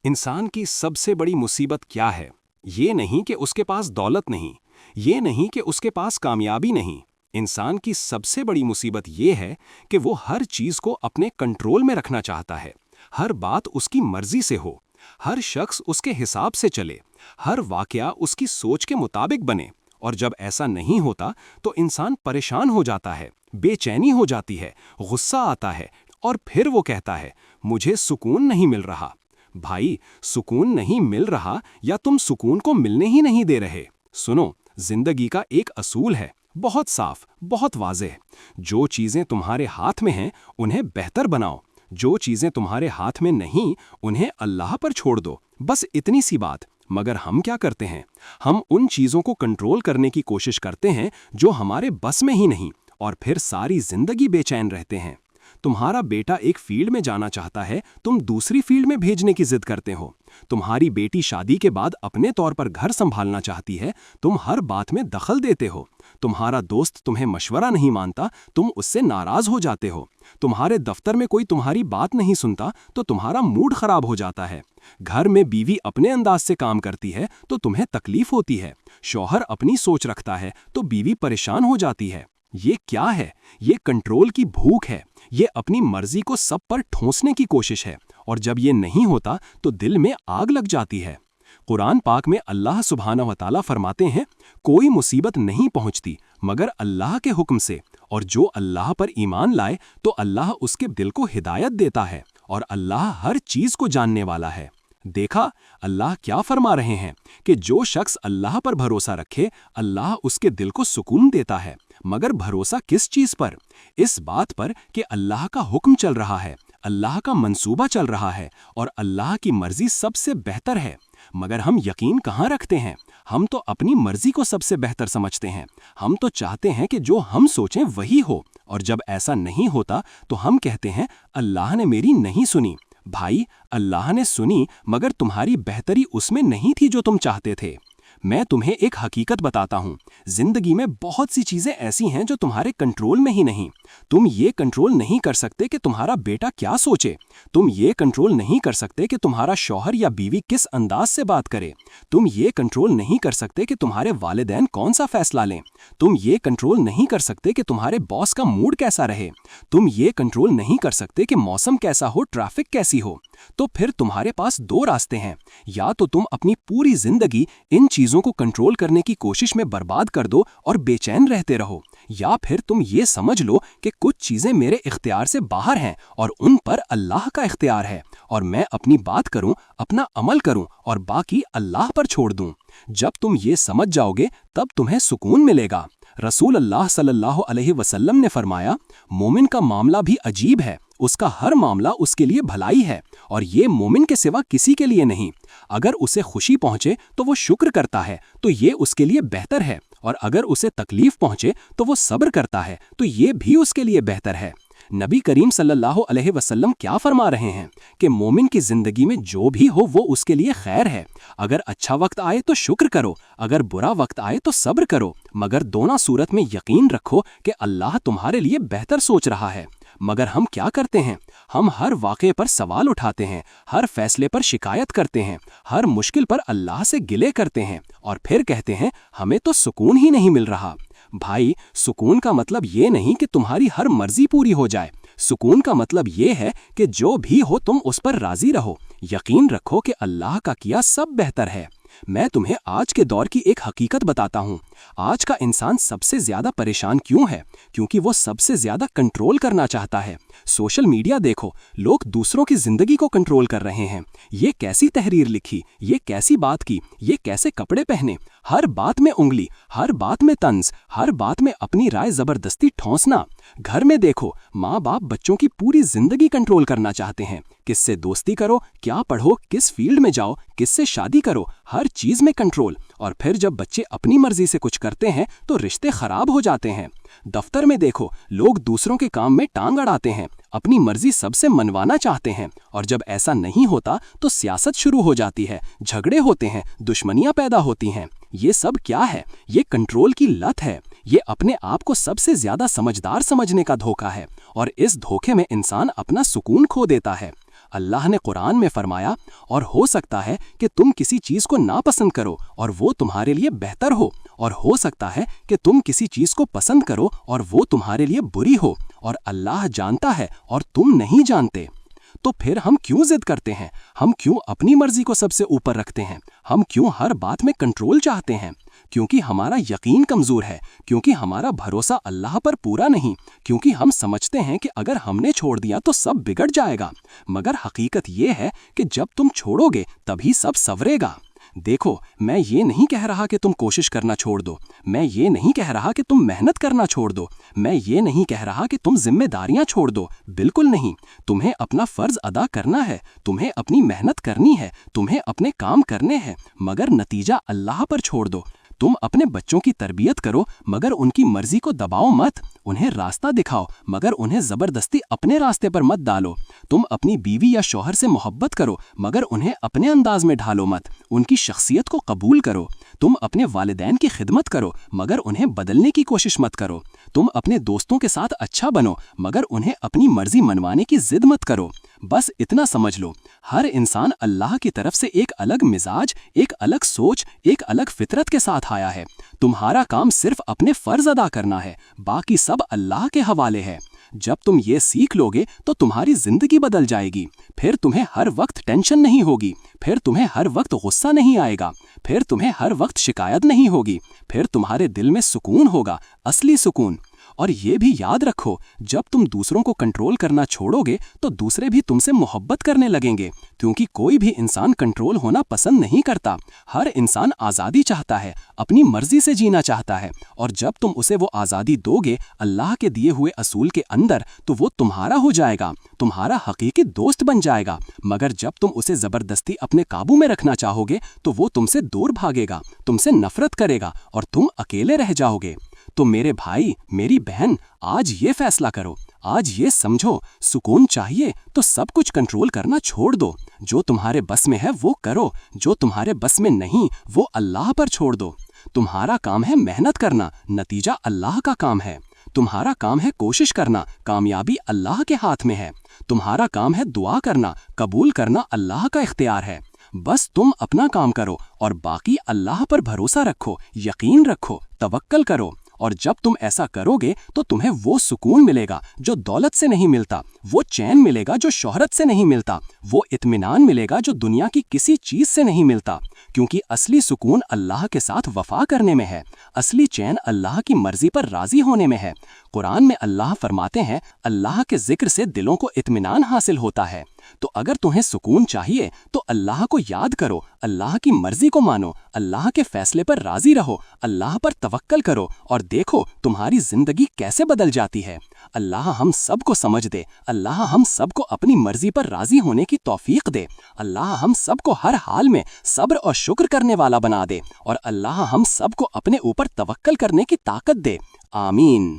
انسان کی سب سے بڑی مصیبت کیا ہے؟ یہ نہیں کہ اس کے پاس دولت نہیں، یہ نہیں کہ اس کے پاس کامیابی نہیں۔ انسان کی سب سے بڑی مصیبت یہ ہے کہ وہ ہر چیز کو اپنے کنٹرول میں رکھنا چاہتا ہے، ہر بات اس کی مرضی سے ہو، ہر شخص اس کے حساب سے چلے، ہر واقعہ اس کی سوچ کے مطابق بنے۔ اور جب ایسا نہیں ہوتا تو انسان پریشان ہو جاتا ہے، بے چینی ہو جاتی ہے، غصہ آتا ہے، اور پھر وہ کہتا ہے مجھے سکون نہیں مل رہا۔ بھائی، سکون نہیں مل رہا یا تم سکون کو ملنے ہی نہیں دے رہے؟ سنو، زندگی کا ایک اصول ہے، بہت صاف، بہت واضح۔ جو چیزیں تمہارے ہاتھ میں ہیں انہیں بہتر بناؤ، جو چیزیں تمہارے ہاتھ میں نہیں انہیں اللہ پر چھوڑ دو، بس اتنی سی بات۔ مگر ہم کیا کرتے ہیں؟ ہم ان چیزوں کو کنٹرول کرنے کی کوشش کرتے ہیں جو ہمارے بس میں ہی نہیں، اور پھر ساری زندگی بے چین رہتے ہیں۔ تمہارا بیٹا ایک فیلڈ میں جانا چاہتا ہے، تم دوسری فیلڈ میں بھیجنے کی ضد کرتے ہو۔ تمہاری بیٹی شادی کے بعد اپنے طور پر گھر سنبھالنا چاہتی ہے، تم ہر بات میں دخل دیتے ہو۔ تمہارا دوست تمہیں مشورہ نہیں مانتا، تم اس سے ناراض ہو جاتے ہو۔ تمہارے دفتر میں کوئی تمہاری بات نہیں سنتا تو تمہارا موڈ خراب ہو جاتا ہے۔ گھر میں بیوی اپنے انداز سے کام کرتی ہے تو تمہیں تکلیف ہوتی ہے۔ شوہر اپنی سوچ رکھتا ہے تو بیوی پریشان ہو جاتی ہے۔ یہ کیا ہے؟ یہ کنٹرول کی بھوک ہے، یہ اپنی مرضی کو سب پر ٹھونسنے کی کوشش ہے، اور جب یہ نہیں ہوتا تو دل میں آگ لگ جاتی ہے۔ قرآن پاک میں اللہ سبحانہ و تعالیٰ فرماتے ہیں، کوئی مصیبت نہیں پہنچتی مگر اللہ کے حکم سے، اور جو اللہ پر ایمان لائے تو اللہ اس کے دل کو ہدایت دیتا ہے، اور اللہ ہر چیز کو جاننے والا ہے۔ دیکھا اللہ کیا فرما رہے ہیں کہ جو شخص اللہ پر بھروسہ رکھے اللہ اس کے دل کو سکون دیتا ہے، مگر بھروسہ کس چیز پر؟ اس بات پر کہ اللہ کا حکم چل رہا ہے، اللہ کا منصوبہ چل رہا ہے، اور اللہ کی مرضی سب سے بہتر ہے۔ مگر ہم یقین کہاں رکھتے ہیں؟ ہم تو اپنی مرضی کو سب سے بہتر سمجھتے ہیں۔ ہم تو چاہتے ہیں کہ جو ہم سوچیں وہی ہو، اور جب ایسا نہیں ہوتا تو ہم کہتے ہیں اللہ نے میری نہیں سنی۔ بھائی، اللہ نے سنی مگر تمہاری بہتری اس میں نہیں تھی جو تم چاہتے تھے۔ میں تمہیں ایک حقیقت بتاتا ہوں، زندگی میں بہت سی چیزیں ایسی ہیں جو تمہارے کنٹرول میں ہی نہیں۔ تم یہ کنٹرول نہیں کر سکتے کہ تمہارا بیٹا کیا سوچے، تم یہ کنٹرول نہیں کر سکتے کہ تمہارا شوہر یا بیوی کس انداز سے بات کرے، تم یہ کنٹرول نہیں کر سکتے کہ تمہارے والدین کون سا فیصلہ لیں، تم یہ کنٹرول نہیں کر سکتے کہ تمہارے باس کا موڈ کیسا رہے، تم یہ کنٹرول نہیں کر سکتے کہ موسم کیسا ہو، ٹریفک کیسی ہو۔ تو پھر تمہارے پاس دو راستے ہیں، یا تو تم اپنی پوری زندگی ان چیزوں کو کنٹرول کرنے کی کوشش میں برباد کر دو اور بے چین رہتے رہو، یا پھر تم یہ سمجھ لو کہ کچھ چیزیں میرے اختیار سے باہر ہیں اور ان پر اللہ کا اختیار ہے، اور میں اپنی بات کروں، اپنا عمل کروں، اور باقی اللہ پر چھوڑ دوں۔ جب تم یہ سمجھ جاؤ گے تب تمہیں سکون ملے گا۔ رسول اللہ صلی اللہ علیہ وسلم نے فرمایا، مومن کا معاملہ بھی عجیب ہے، اس کا ہر معاملہ اس کے لیے بھلائی ہے، اور یہ مومن کے سوا کسی کے لیے نہیں۔ اگر اسے خوشی پہنچے تو وہ شکر کرتا ہے تو یہ اس کے لیے بہتر ہے، اور اگر اسے تکلیف پہنچے تو وہ صبر کرتا ہے تو یہ بھی اس کے لیے بہتر ہے۔ نبی کریم صلی اللہ علیہ وسلم کیا فرما رہے ہیں کہ مومن کی زندگی میں جو بھی ہو وہ اس کے لیے خیر ہے۔ اگر اچھا وقت آئے تو شکر کرو، اگر برا وقت آئے تو صبر کرو، مگر دونوں صورت میں یقین رکھو کہ اللہ تمہارے لیے بہتر سوچ رہا ہے۔ مگر ہم کیا کرتے ہیں؟ ہم ہر واقعے پر سوال اٹھاتے ہیں، ہر فیصلے پر شکایت کرتے ہیں، ہر مشکل پر اللہ سے گلے کرتے ہیں، اور پھر کہتے ہیں ہمیں تو سکون ہی نہیں مل رہا۔ بھائی، سکون کا مطلب یہ نہیں کہ تمہاری ہر مرضی پوری ہو جائے، سکون کا مطلب یہ ہے کہ جو بھی ہو تم اس پر راضی رہو، یقین رکھو کہ اللہ کا کیا سب بہتر ہے۔ میں تمہیں آج کے دور کی ایک حقیقت بتاتا ہوں۔ آج کا انسان سب سے زیادہ پریشان کیوں ہے؟ کیونکہ وہ سب سے زیادہ کنٹرول کرنا چاہتا ہے۔ سوشل میڈیا دیکھو، لوگ دوسروں کی زندگی کو کنٹرول کر رہے ہیں۔ یہ کیسی تحریر لکھی، یہ کیسی بات کی، یہ کیسے کپڑے پہنے، ہر بات میں انگلی، ہر بات میں طنز، ہر بات میں اپنی رائے زبردستی ٹھونسنا۔ گھر میں دیکھو، ماں باپ بچوں کی پوری زندگی کنٹرول کرنا چاہتے ہیں۔ کس سے دوستی کرو، کیا پڑھو، کس فیلڈ میں جاؤ، کس سے شادی کرو، ہر چیز میں کنٹرول۔ اور پھر جب بچے اپنی مرضی سے کچھ کرتے ہیں تو رشتے خراب ہو جاتے ہیں۔ دفتر میں دیکھو، لوگ دوسروں کے کام میں ٹانگ اڑاتے ہیں، اپنی مرضی سب سے منوانا چاہتے ہیں، اور جب ایسا نہیں ہوتا تو سیاست شروع ہو جاتی ہے، جھگڑے ہوتے ہیں، دشمنیاں پیدا ہوتی ہیں۔ یہ سب کیا ہے؟ یہ کنٹرول کی لت ہے، یہ اپنے آپ کو سب سے زیادہ سمجھدار سمجھنے کا دھوکہ ہے، اور اس دھوکے میں انسان اپنا سکون کھو دیتا ہے۔ اللہ نے قرآن میں فرمایا، اور ہو سکتا ہے کہ تم کسی چیز کو ناپسند کرو اور وہ تمہارے لیے بہتر ہو، اور ہو سکتا ہے کہ تم کسی چیز کو پسند کرو اور وہ تمہارے لیے بری ہو، اور اللہ جانتا ہے اور تم نہیں جانتے۔ تو پھر ہم کیوں ضد کرتے ہیں؟ ہم کیوں اپنی مرضی کو سب سے اوپر رکھتے ہیں؟ ہم کیوں ہر بات میں کنٹرول چاہتے ہیں؟ کیونکہ ہمارا یقین کمزور ہے، کیونکہ ہمارا بھروسہ اللہ پر پورا نہیں، کیونکہ ہم سمجھتے ہیں کہ اگر ہم نے چھوڑ دیا تو سب بگڑ جائے گا، مگر حقیقت یہ ہے کہ جب تم چھوڑو گے تبھی سب سنورے گا۔ دیکھو، میں یہ نہیں کہہ رہا کہ تم کوشش کرنا چھوڑ دو، میں یہ نہیں کہہ رہا کہ تم محنت کرنا چھوڑ دو، میں یہ نہیں کہہ رہا کہ تم ذمہ داریاں چھوڑ دو، بالکل نہیں۔ تمہیں اپنا فرض ادا کرنا ہے، تمہیں اپنی محنت کرنی ہے، تمہیں اپنے کام کرنے ہیں، مگر نتیجہ اللہ پر چھوڑ دو۔ تم اپنے بچوں کی تربیت کرو مگر ان کی مرضی کو دباؤ مت، انہیں راستہ دکھاؤ مگر انہیں زبردستی اپنے راستے پر مت ڈالو۔ تم اپنی بیوی یا شوہر سے محبت کرو مگر انہیں اپنے انداز میں ڈھالو مت، ان کی شخصیت کو قبول کرو۔ تم اپنے والدین کی خدمت کرو مگر انہیں بدلنے کی کوشش مت کرو۔ تم اپنے دوستوں کے ساتھ اچھا بنو مگر انہیں اپنی مرضی منوانے کی ضد مت کرو۔ بس اتنا سمجھ لو، ہر انسان اللہ کی طرف سے ایک الگ مزاج، ایک الگ سوچ، ایک الگ فطرت کے ساتھ آیا ہے۔ تمہارا کام صرف اپنے فرض ادا کرنا ہے، باقی سب اللہ کے حوالے ہے۔ جب تم یہ سیکھ لو گے تو تمہاری زندگی بدل جائے گی، پھر تمہیں ہر وقت ٹینشن نہیں ہوگی، پھر تمہیں ہر وقت غصہ نہیں آئے گا، پھر تمہیں ہر وقت شکایت نہیں ہوگی، پھر تمہارے دل میں سکون ہوگا، اصلی سکون۔ اور یہ بھی یاد رکھو، جب تم دوسروں کو کنٹرول کرنا چھوڑو گے تو دوسرے بھی تم سے محبت کرنے لگیں گے، کیونکہ کوئی بھی انسان کنٹرول ہونا پسند نہیں کرتا۔ ہر انسان آزادی چاہتا ہے، اپنی مرضی سے جینا چاہتا ہے، اور جب تم اسے وہ آزادی دو گے اللہ کے دیے ہوئے اصول کے اندر تو وہ تمہارا ہو جائے گا، تمہارا حقیقی دوست بن جائے گا۔ مگر جب تم اسے زبردستی اپنے قابو میں رکھنا چاہو گے تو وہ تم سے دور بھاگے گا، تم سے نفرت کرے گا اور تم اکیلے رہ جاؤ گے۔ تو میرے بھائی، میری بہن، آج یہ فیصلہ کرو، آج یہ سمجھو، سکون چاہیے تو سب کچھ کنٹرول کرنا چھوڑ دو۔ جو تمہارے بس میں ہے وہ کرو، جو تمہارے بس میں نہیں وہ اللہ پر چھوڑ دو۔ تمہارا کام ہے محنت کرنا، نتیجہ اللہ کا کام ہے۔ تمہارا کام ہے کوشش کرنا، کامیابی اللہ کے ہاتھ میں ہے۔ تمہارا کام ہے دعا کرنا، قبول کرنا اللہ کا اختیار ہے۔ بس تم اپنا کام کرو اور باقی اللہ پر بھروسہ رکھو، یقین رکھو، توکل کرو، اور جب تم ایسا کرو گے تو تمہیں وہ سکون ملے گا جو دولت سے نہیں ملتا، وہ چین ملے گا جو شہرت سے نہیں ملتا، وہ اطمینان ملے گا جو دنیا کی کسی چیز سے نہیں ملتا، کیونکہ اصلی سکون اللہ کے ساتھ وفا کرنے میں ہے، اصلی چین اللہ کی مرضی پر راضی ہونے میں ہے۔ قرآن میں اللہ فرماتے ہیں، اللہ کے ذکر سے دلوں کو اطمینان حاصل ہوتا ہے۔ تو اگر تمہیں سکون چاہیے تو اللہ کو یاد کرو، اللہ کی مرضی کو مانو، اللہ کے فیصلے پر راضی رہو، اللہ پر توکل کرو، اور دیکھو تمہاری زندگی کیسے بدل جاتی ہے۔ اللہ ہم سب کو سمجھ دے، اللہ ہم سب کو اپنی مرضی پر راضی ہونے کی توفیق دے، اللہ ہم سب کو ہر حال میں صبر اور شکر کرنے والا بنا دے، اور اللہ ہم سب کو اپنے اوپر توکل کرنے کی طاقت دے۔ آمین۔